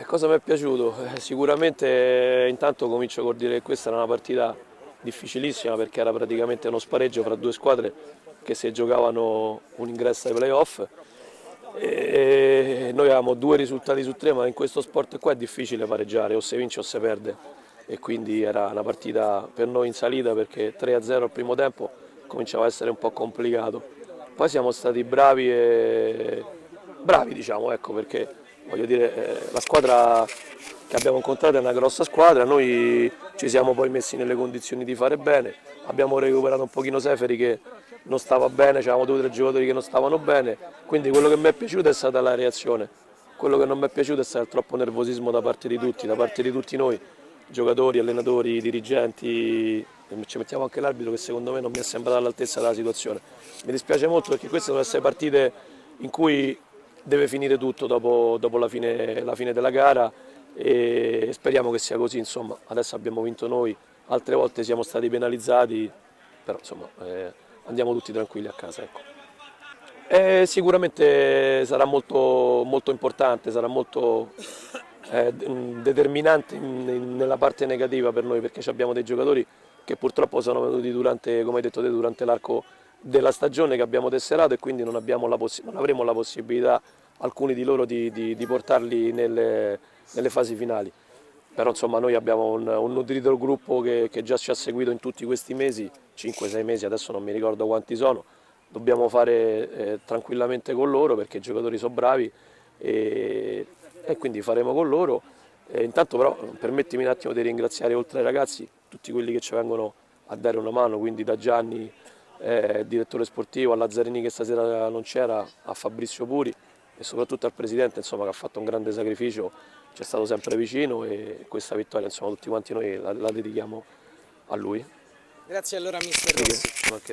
Cosa mi è piaciuto? Sicuramente intanto comincio col dire che questa era una partita difficilissima perché era praticamente uno spareggio fra due squadre che si giocavano un ingresso ai playoff e noi avevamo due risultati su tre, ma in questo sport qua è difficile pareggiare, o si vince o si perde, e quindi era una partita per noi in salita perché 3-0 al primo tempo cominciava a essere un po' complicato. Poi siamo stati bravi diciamo, ecco, perché voglio dire, la squadra che abbiamo incontrato è una grossa squadra, noi ci siamo poi messi nelle condizioni di fare bene, abbiamo recuperato un pochino Seferi che non stava bene, c'erano due o tre giocatori che non stavano bene, quindi quello che mi è piaciuto è stata la reazione, quello che non mi è piaciuto è stato il troppo nervosismo da parte di tutti noi, giocatori, allenatori, dirigenti, e ci mettiamo anche l'arbitro che secondo me non mi è sembrato all'altezza della situazione. Mi dispiace molto perché queste sono essere partite in cui deve finire tutto dopo la fine della gara e speriamo che sia così, insomma, adesso abbiamo vinto noi, altre volte siamo stati penalizzati, però insomma andiamo tutti tranquilli a casa. Ecco. Sicuramente sarà molto importante, sarà molto determinante nella parte negativa per noi perché abbiamo dei giocatori che purtroppo sono venuti durante, come hai detto te, durante l'arco della stagione che abbiamo tesserato e quindi non avremo la possibilità alcuni di loro di portarli nelle fasi finali. Però insomma noi abbiamo un nutrito gruppo che già ci ha seguito in tutti questi mesi, 5-6 mesi, adesso non mi ricordo quanti sono, dobbiamo fare tranquillamente con loro perché i giocatori sono bravi e quindi faremo con loro. Intanto però permettimi un attimo di ringraziare oltre ai ragazzi tutti quelli che ci vengono a dare una mano, quindi da Gianni, direttore sportivo, a Lazzarini che stasera non c'era, a Fabrizio Puri e soprattutto al presidente insomma, che ha fatto un grande sacrificio, ci è stato sempre vicino e questa vittoria insomma, tutti quanti noi la dedichiamo a lui. Grazie allora mister Di che? Rossi. Ma che